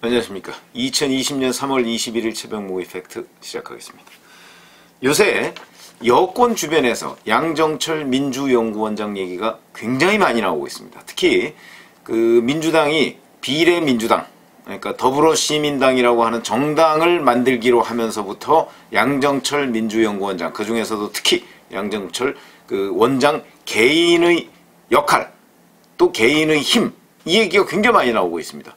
안녕하십니까. 2020년 3월 21일 새벽 모의 팩트 시작하겠습니다. 요새 여권 주변에서 양정철 민주연구원장 얘기가 굉장히 많이 나오고 있습니다. 특히 그 민주당이 비례민주당, 그러니까 더불어시민당이라고 하는 정당을 만들기로 하면서부터 양정철 민주연구원장, 그 중에서도 특히 양정철 그 원장 개인의 역할, 또 개인의 힘, 이 얘기가 굉장히 많이 나오고 있습니다.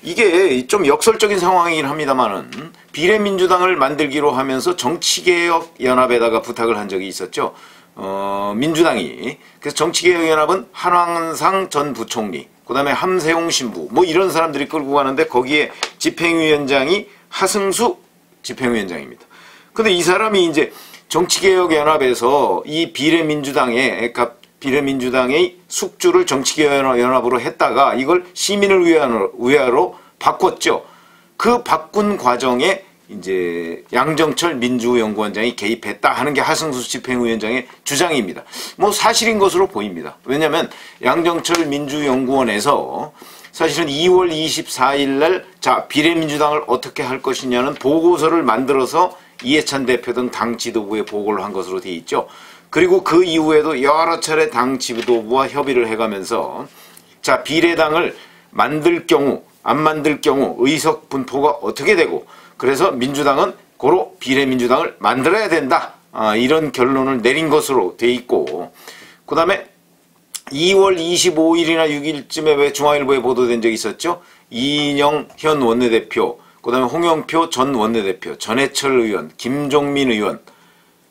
이게 좀 역설적인 상황이긴 합니다만은 비례민주당을 만들기로 하면서 정치개혁연합에다가 부탁을 한 적이 있었죠. 민주당이. 그래서 정치개혁연합은 한왕상 전 부총리, 그 다음에 함세용 신부, 뭐 이런 사람들이 끌고 가는데 거기에 집행위원장이 하승수 집행위원장입니다. 근데 이 사람이 이제 정치개혁연합에서 이 비례민주당에, 그러니까 비례민주당의 숙주를 정치개혁연합으로 했다가 이걸 시민을 위하로 바꿨죠. 그 바꾼 과정에 이제 양정철 민주연구원장이 개입했다 하는 게 하승수 집행위원장의 주장입니다. 뭐 사실인 것으로 보입니다. 왜냐하면 양정철 민주연구원에서 사실은 2월 24일 날 자, 비례민주당을 어떻게 할 것이냐는 보고서를 만들어서 이해찬 대표 등 당 지도부에 보고를 한 것으로 되어 있죠. 그리고 그 이후에도 여러 차례 당 지도부와 협의를 해가면서 자, 비례당을 만들 경우, 안 만들 경우 의석 분포가 어떻게 되고, 그래서 민주당은 고로 비례민주당을 만들어야 된다, 이런 결론을 내린 것으로 돼 있고, 그 다음에 2월 25일이나 6일쯤에 왜 중앙일보에 보도된 적이 있었죠. 이인영 현 원내대표, 그 다음에 홍영표 전 원내대표, 전해철 의원, 김종민 의원,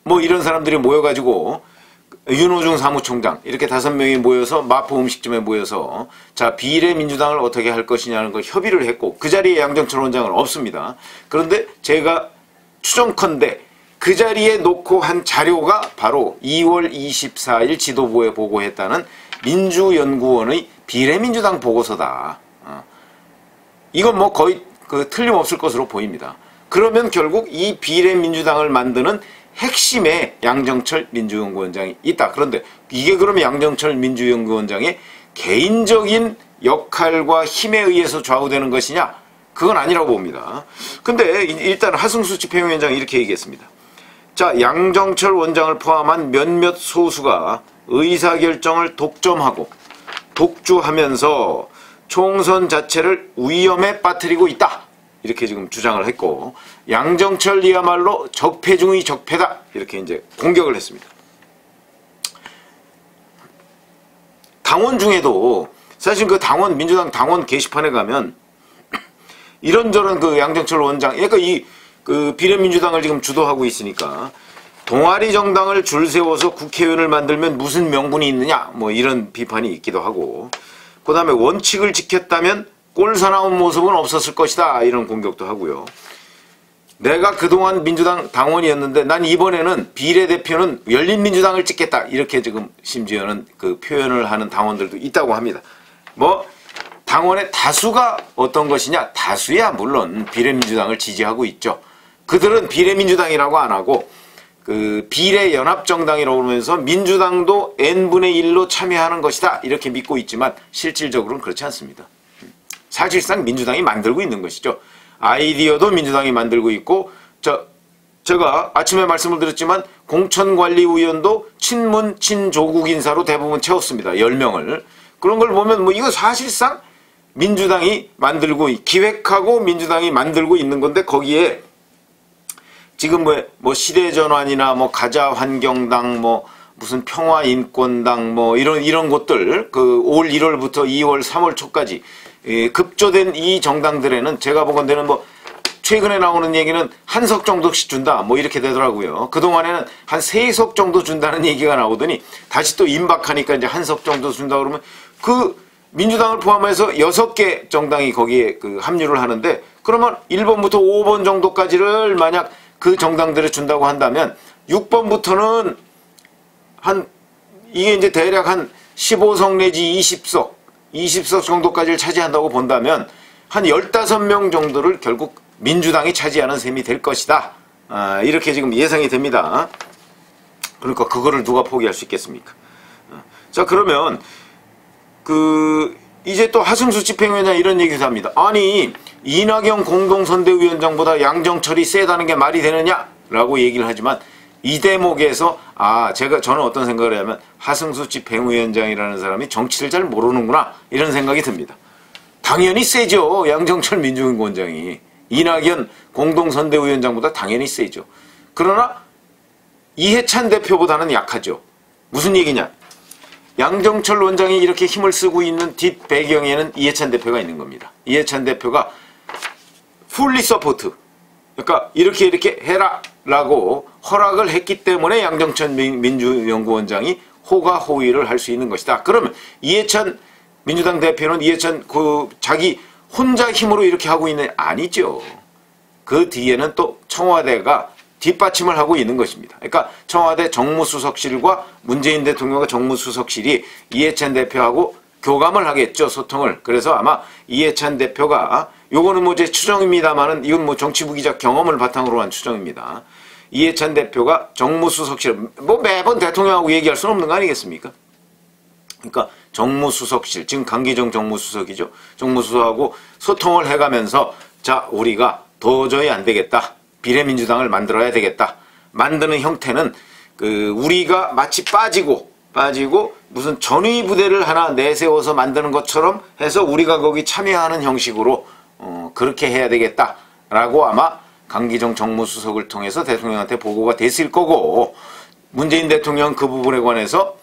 뭐 이런 사람들이 모여가지고 윤호중 사무총장 이렇게 5명이 모여서 마포 음식점에 모여서 자, 비례민주당을 어떻게 할 것이냐는 걸 협의를 했고, 그 자리에 양정철 원장은 없습니다. 그런데 제가 추정컨대 그 자리에 놓고 한 자료가 바로 2월 24일 지도부에 보고했다는 민주연구원의 비례민주당 보고서다. 이건 뭐 거의 틀림없을 것으로 보입니다. 그러면 결국 이 비례민주당을 만드는 핵심에 양정철 민주연구원장이 있다. 그런데 이게 그러면 양정철 민주연구원장의 개인적인 역할과 힘에 의해서 좌우되는 것이냐? 그건 아니라고 봅니다. 근데 일단 하승수 집행위원장이 이렇게 얘기했습니다. 자, 양정철 원장을 포함한 몇몇 소수가 의사결정을 독점하고 독주하면서 총선 자체를 위험에 빠뜨리고 있다. 이렇게 지금 주장을 했고, 양정철이야말로 적폐 중의 적폐다, 이렇게 이제 공격을 했습니다. 당원 중에도 사실 그 당원, 민주당 당원 게시판에 가면 이런저런 그 양정철 원장, 그러니까 그 비례민주당을 지금 주도하고 있으니까 동아리 정당을 줄 세워서 국회의원을 만들면 무슨 명분이 있느냐, 뭐 이런 비판이 있기도 하고, 그 다음에 원칙을 지켰다면 꼴사나운 모습은 없었을 것이다, 이런 공격도 하고요. 내가 그동안 민주당 당원이었는데 난 이번에는 비례대표는 열린민주당을 찍겠다, 이렇게 지금 심지어는 그 표현을 하는 당원들도 있다고 합니다. 뭐 당원의 다수가 어떤 것이냐, 다수야 물론 비례민주당을 지지하고 있죠. 그들은 비례민주당이라고 안 하고 그 비례연합정당이라고 그러면서 민주당도 n분의 1로 참여하는 것이다, 이렇게 믿고 있지만 실질적으로는 그렇지 않습니다. 사실상 민주당이 만들고 있는 것이죠. 아이디어도 민주당이 만들고 있고, 제가 아침에 말씀을 드렸지만 공천관리위원도 친문 친조국 인사로 대부분 채웠습니다. 10명을. 그런 걸 보면 뭐 이거 사실상 민주당이 만들고, 기획하고 민주당이 만들고 있는 건데, 거기에 지금 뭐 시대전환이나 뭐 가자환경당, 뭐 무슨 평화인권당, 뭐 이런 곳들, 그 올 1월부터 2월 3월 초까지 급조된 이 정당들에는 제가 보건대는 뭐 최근에 나오는 얘기는 한 석 정도씩 준다, 뭐 이렇게 되더라고요. 그동안에는 한 3석 정도 준다는 얘기가 나오더니 다시 또 임박하니까 이제 한 석 정도 준다 그러면 그 민주당을 포함해서 6개 정당이 거기에 그 합류를 하는데, 그러면 1번부터 5번 정도까지를 만약 그 정당들을 준다고 한다면 6번부터는 이게 이제 대략 한 15석 내지 20석 정도까지를 차지한다고 본다면 한 15명 정도를 결국 민주당이 차지하는 셈이 될 것이다, 이렇게 지금 예상이 됩니다. 그러니까 그거를 누가 포기할 수 있겠습니까? 자, 그러면 이제 또 하승수 집행위원장 이런 얘기도 합니다. 아니, 이낙연 공동선대위원장보다 양정철이 세다는 게 말이 되느냐라고 얘기를 하지만 이 대목에서 저는 어떤 생각을 하면 하승수 집행위원장이라는 사람이 정치를 잘 모르는구나 이런 생각이 듭니다. 당연히 세죠. 양정철 민주연구원장이. 이낙연 공동선대위원장보다 당연히 세죠. 그러나 이해찬 대표보다는 약하죠. 무슨 얘기냐? 양정철 원장이 이렇게 힘을 쓰고 있는 뒷 배경에는 이해찬 대표가 있는 겁니다. 이해찬 대표가 풀리 서포트, 그러니까 이렇게 해라 라고 허락을 했기 때문에 양정철 민주연구원장이 호가호위를 할 수 있는 것이다. 그러면 이해찬 민주당 대표는 이해찬 자기 혼자 힘으로 이렇게 하고 있는 아니죠. 그 뒤에는 또 청와대가 뒷받침을 하고 있는 것입니다. 그러니까 청와대 정무수석실과 문재인 대통령과 정무수석실이 이해찬 대표하고 교감을 하겠죠. 소통을. 그래서 아마 이해찬 대표가 요거는 뭐 제 추정입니다만은 이건 뭐 정치부기자 경험을 바탕으로 한 추정입니다. 이해찬 대표가 정무수석실 뭐 매번 대통령하고 얘기할 수는 없는 거 아니겠습니까? 그러니까 정무수석실 지금 강기정 정무수석이죠. 정무수석하고 소통을 해가면서 자 우리가 도저히 안 되겠다. 비례민주당을 만들어야 되겠다. 만드는 형태는 우리가 마치 빠지고 무슨 전위 부대를 하나 내세워서 만드는 것처럼 해서 우리가 거기 참여하는 형식으로 그렇게 해야 되겠다라고 아마 강기정 정무수석을 통해서 대통령한테 보고가 됐을 거고 문재인 대통령은 그 부분에 관해서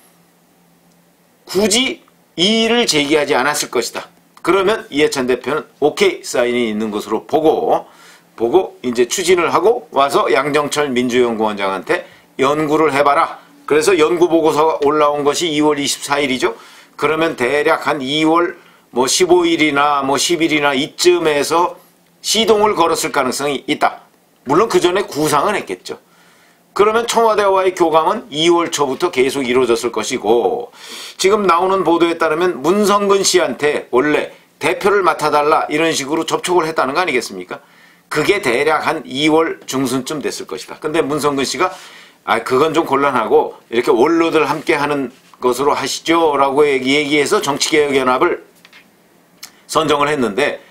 굳이 이의를 제기하지 않았을 것이다. 그러면 이해찬 대표는 오케이 사인이 있는 것으로 보고 이제 추진을 하고 와서 양정철 민주연구원장한테 연구를 해봐라. 그래서 연구 보고서가 올라온 것이 2월 24일이죠. 그러면 대략 한 2월 뭐 15일이나 뭐 10일이나 이쯤에서 시동을 걸었을 가능성이 있다. 물론 그 전에 구상은 했겠죠. 그러면 청와대와의 교감은 2월 초부터 계속 이루어졌을 것이고 지금 나오는 보도에 따르면 문성근 씨한테 원래 대표를 맡아달라 이런 식으로 접촉을 했다는 거 아니겠습니까? 그게 대략 한 2월 중순쯤 됐을 것이다. 근데 문성근 씨가 그건 좀 곤란하고 이렇게 원로들 함께 하는 것으로 하시죠 라고 얘기해서 정치개혁연합을 선정을 했는데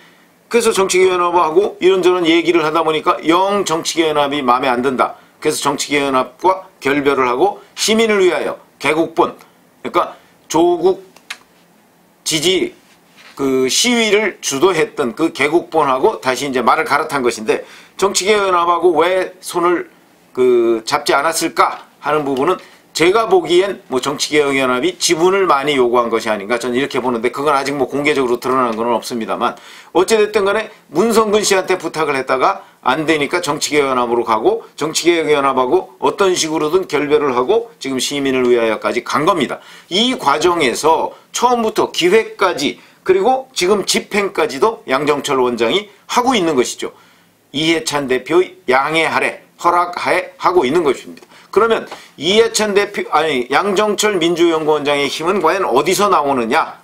그래서 정치개혁연합하고 이런저런 얘기를 하다 보니까 영 정치개혁연합이 마음에 안 든다. 그래서 정치개혁연합과 결별을 하고 시민을 위하여 개국본 그러니까 조국 지지 시위를 주도했던 그 개국본하고 다시 이제 말을 갈아탄 것인데 정치개혁연합하고 왜 손을 잡지 않았을까 하는 부분은 제가 보기엔 뭐 정치개혁연합이 지분을 많이 요구한 것이 아닌가 저는 이렇게 보는데 그건 아직 뭐 공개적으로 드러난 건 없습니다만 어찌됐든 간에 문성근 씨한테 부탁을 했다가 안 되니까 정치개혁연합으로 가고 정치개혁연합하고 어떤 식으로든 결별을 하고 지금 시민을 위하여까지 간 겁니다. 이 과정에서 처음부터 기획까지 그리고 지금 집행까지도 양정철 원장이 하고 있는 것이죠. 이해찬 대표의 양해하래 허락하에 하고 있는 것입니다. 그러면 이해찬 대표 양정철 민주연구원장의 힘은 과연 어디서 나오느냐?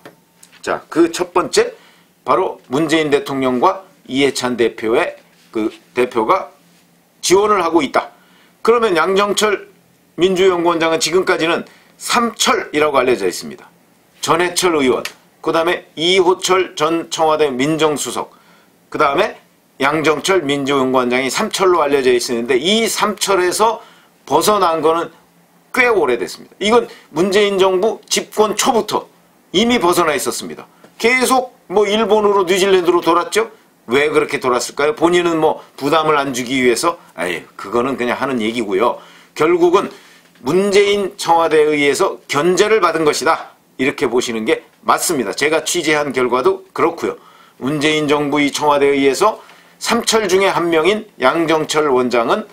자, 그 첫 번째 바로 문재인 대통령과 이해찬 대표의 대표가 지원을 하고 있다. 그러면 양정철 민주연구원장은 지금까지는 삼철이라고 알려져 있습니다. 전해철 의원, 그 다음에 이호철 전 청와대 민정수석, 그 다음에 양정철 민주연구원장이 삼철로 알려져 있었는데 이 삼철에서 벗어난 거는 꽤 오래됐습니다. 이건 문재인 정부 집권 초부터 이미 벗어나 있었습니다. 계속 뭐 일본으로 뉴질랜드로 돌았죠. 왜 그렇게 돌았을까요? 본인은 뭐 부담을 안 주기 위해서 그거는 그냥 하는 얘기고요. 결국은 문재인 청와대에 의해서 견제를 받은 것이다. 이렇게 보시는 게 맞습니다. 제가 취재한 결과도 그렇고요. 문재인 정부 이 청와대에 의해서 삼철 중에 한 명인 양정철 원장은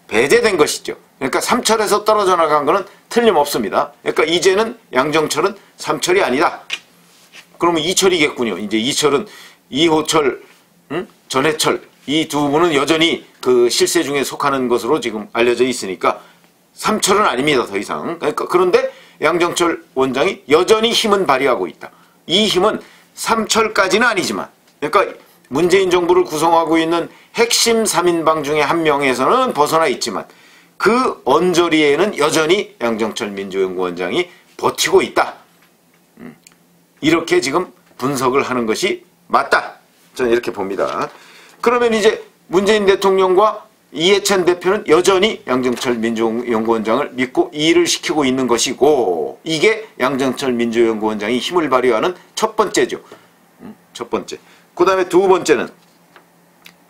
배제된 것이죠. 그러니까 삼철에서 떨어져 나간 거는 틀림없습니다. 그러니까 이제는 양정철은 삼철이 아니다. 그러면 이철이겠군요. 이제 이철은 이호철, 전해철 이 두 분은 여전히 그 실세 중에 속하는 것으로 지금 알려져 있으니까 삼철은 아닙니다. 더 이상. 그러니까 그런데 양정철 원장이 여전히 힘은 발휘하고 있다. 이 힘은 삼철까지는 아니지만 그러니까 문재인 정부를 구성하고 있는 핵심 3인방 중에 한 명에서는 벗어나 있지만 그 언저리에는 여전히 양정철 민주연구원장이 버티고 있다. 이렇게 지금 분석을 하는 것이 맞다. 저는 이렇게 봅니다. 그러면 이제 문재인 대통령과 이해찬 대표는 여전히 양정철 민주연구원장을 믿고 일을 시키고 있는 것이고, 이게 양정철 민주연구원장이 힘을 발휘하는 첫 번째죠. 첫 번째. 그 다음에 두 번째는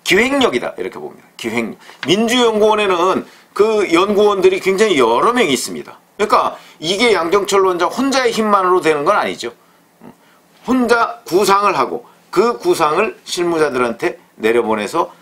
기획력이다, 이렇게 봅니다. 기획력. 민주연구원에는 그 연구원들이 굉장히 여러 명이 있습니다. 그러니까 이게 양정철 원장 혼자의 힘만으로 되는 건 아니죠. 혼자 구상을 하고 그 구상을 실무자들한테 내려보내서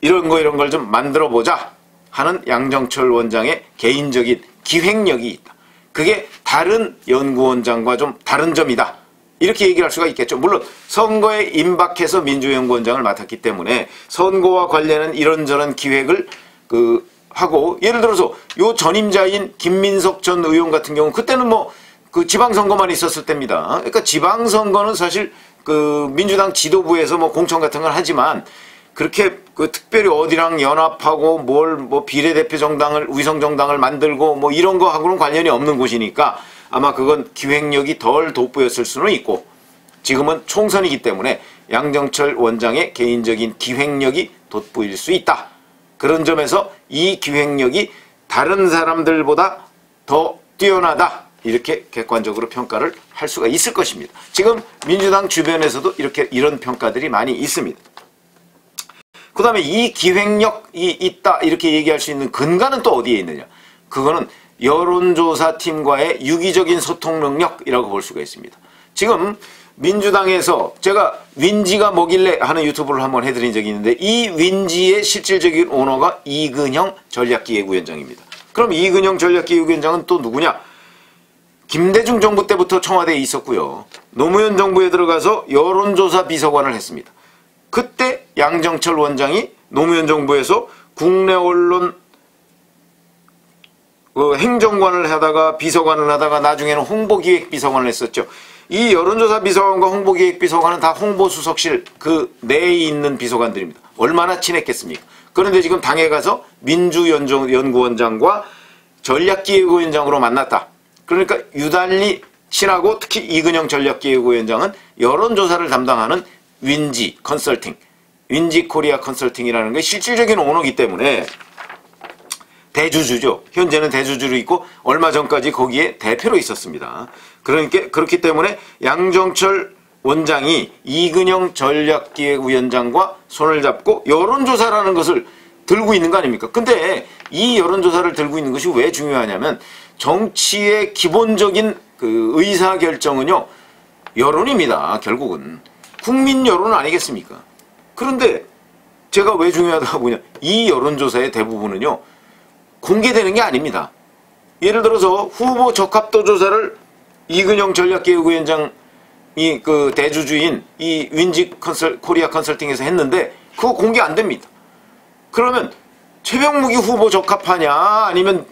이런 걸 좀 만들어 보자 하는 양정철 원장의 개인적인 기획력이 있다. 그게 다른 연구원장과 좀 다른 점이다. 이렇게 얘기할 수가 있겠죠. 물론 선거에 임박해서 민주연구원장을 맡았기 때문에 선거와 관련한 이런저런 기획을 하고, 예를 들어서 요 전임자인 김민석 전 의원 같은 경우는 그때는 뭐 그 지방선거만 있었을 때입니다. 그러니까 지방선거는 사실 그 민주당 지도부에서 뭐 공천 같은 걸 하지만 그렇게 그 특별히 어디랑 연합하고 뭐 비례대표 정당을, 위성정당을 만들고 뭐 이런 거하고는 관련이 없는 곳이니까 아마 그건 기획력이 덜 돋보였을 수는 있고, 지금은 총선이기 때문에 양정철 원장의 개인적인 기획력이 돋보일 수 있다. 그런 점에서 이 기획력이 다른 사람들보다 더 뛰어나다. 이렇게 객관적으로 평가를 할 수가 있을 것입니다. 지금 민주당 주변에서도 이런 평가들이 많이 있습니다. 그 다음에 이 기획력이 있다 이렇게 얘기할 수 있는 근거는 또 어디에 있느냐. 그거는 여론조사팀과의 유기적인 소통 능력이라고 볼 수가 있습니다. 지금 민주당에서 제가 윈지가 뭐길래 하는 유튜브를 한번 해드린 적이 있는데, 이 윈지의 실질적인 오너가 이근형 전략기획위원장입니다. 그럼 이근형 전략기획위원장은 또 누구냐? 김대중 정부 때부터 청와대에 있었고요. 노무현 정부에 들어가서 여론조사 비서관을 했습니다. 그때 양정철 원장이 노무현 정부에서 국내 언론 행정관을 하다가 비서관을 하다가 나중에는 홍보기획비서관을 했었죠. 이 여론조사 비서관과 홍보기획비서관은 다 홍보수석실 그 내에 있는 비서관들입니다. 얼마나 친했겠습니까? 그런데 지금 당에 가서 민주연구원장과 전략기획위원장으로 만났다. 그러니까 유달리 친하고, 특히 이근영 전략기획위원장은 여론조사를 담당하는 윈지 컨설팅, 윈지 코리아 컨설팅이라는 게 실질적인 오너이기 때문에 대주주죠. 현재는 대주주로 있고 얼마 전까지 거기에 대표로 있었습니다. 그러니까 그렇기 때문에 양정철 원장이 이근영 전략기획위원장과 손을 잡고 여론조사라는 것을 들고 있는 거 아닙니까? 근데 이 여론조사를 들고 있는 것이 왜 중요하냐면, 정치의 기본적인 그 의사결정은요, 여론입니다. 결국은 국민 여론 아니겠습니까? 그런데 제가 왜 중요하다고 보냐, 이 여론조사의 대부분은요 공개되는 게 아닙니다. 예를 들어서 후보 적합도 조사를 이근영 전략기획위원장이 그 대주주인 이 윈지 코리아 컨설팅에서 했는데 그거 공개 안 됩니다. 그러면 최병무기 후보 적합하냐 아니면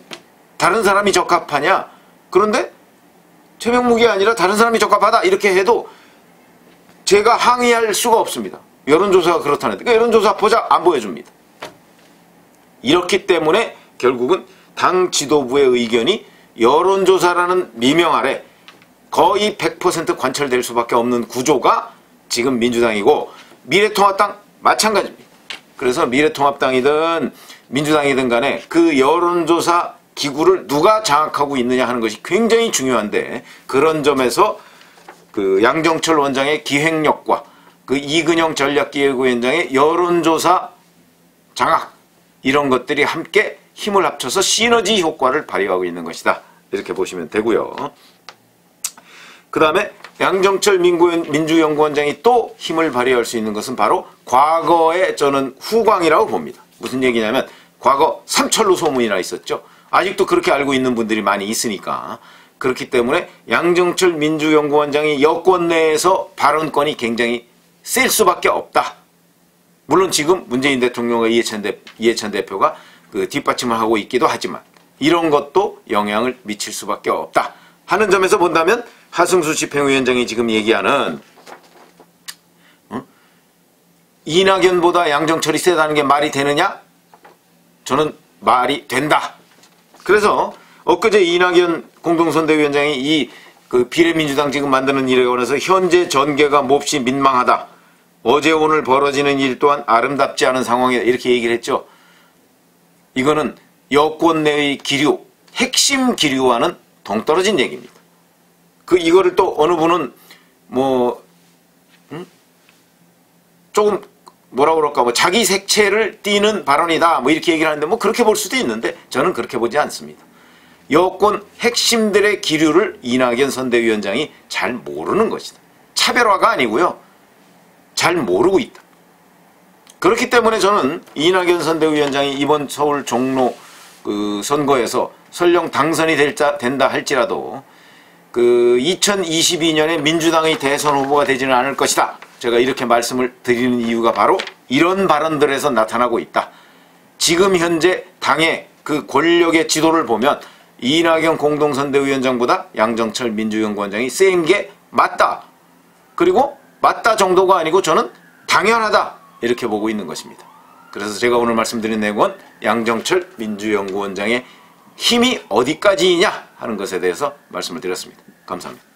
다른 사람이 적합하냐? 그런데 최병무기 아니라 다른 사람이 적합하다 이렇게 해도 제가 항의할 수가 없습니다. 여론조사가 그렇다는데. 그러니까 여론조사 보자, 안 보여줍니다. 이렇기 때문에 결국은 당 지도부의 의견이 여론조사라는 미명 아래 거의 100% 관철될 수밖에 없는 구조가 지금 민주당이고, 미래통합당 마찬가지입니다. 그래서 미래통합당이든 민주당이든 간에 그 여론조사 기구를 누가 장악하고 있느냐 하는 것이 굉장히 중요한데, 그런 점에서 그 양정철 원장의 기획력과 그 이근영 전략기획위원장의 여론조사 장악, 이런 것들이 함께 힘을 합쳐서 시너지 효과를 발휘하고 있는 것이다. 이렇게 보시면 되고요. 그 다음에 양정철 민주연구원장이 또 힘을 발휘할 수 있는 것은 바로 과거의 저는 후광이라고 봅니다. 무슨 얘기냐면, 과거 삼철로 소문이나 있었죠. 아직도 그렇게 알고 있는 분들이 많이 있으니까. 그렇기 때문에 양정철 민주연구원장이 여권 내에서 발언권이 굉장히 셀 수밖에 없다. 물론 지금 문재인 대통령과 이해찬 대표가 그 뒷받침을 하고 있기도 하지만 이런 것도 영향을 미칠 수밖에 없다 하는 점에서 본다면, 하승수 집행위원장이 지금 얘기하는 이낙연보다 양정철이 세다는 게 말이 되느냐? 저는 말이 된다. 그래서 엊그제 이낙연 공동선대위원장이 이 그 비례민주당 지금 만드는 일에 관해서 현재 전개가 몹시 민망하다. 어제 오늘 벌어지는 일 또한 아름답지 않은 상황이다 이렇게 얘기를 했죠. 이거는 여권 내의 기류, 핵심 기류와는 동떨어진 얘기입니다. 이거를 또 어느 분은 조금 뭐라 그럴까 자기 색채를 띠는 발언이다 이렇게 얘기를 하는데 그렇게 볼 수도 있는데 저는 그렇게 보지 않습니다. 여권 핵심들의 기류를 이낙연 선대위원장이 잘 모르는 것이다. 차별화가 아니고요. 잘 모르고 있다. 그렇기 때문에 저는 이낙연 선대위원장이 이번 서울 종로 선거에서 설령 당선이 된다 할지라도 2022년에 민주당의 대선 후보가 되지는 않을 것이다. 제가 이렇게 말씀을 드리는 이유가 바로 이런 발언들에서 나타나고 있다. 지금 현재 당의 권력의 지도를 보면 이낙연 공동선대위원장보다 양정철 민주연구원장이 센 게 맞다. 그리고 맞다 정도가 아니고 저는 당연하다. 이렇게 보고 있는 것입니다. 그래서 제가 오늘 말씀드린 내용은 양정철 민주연구원장의 힘이 어디까지이냐 하는 것에 대해서 말씀을 드렸습니다. 감사합니다.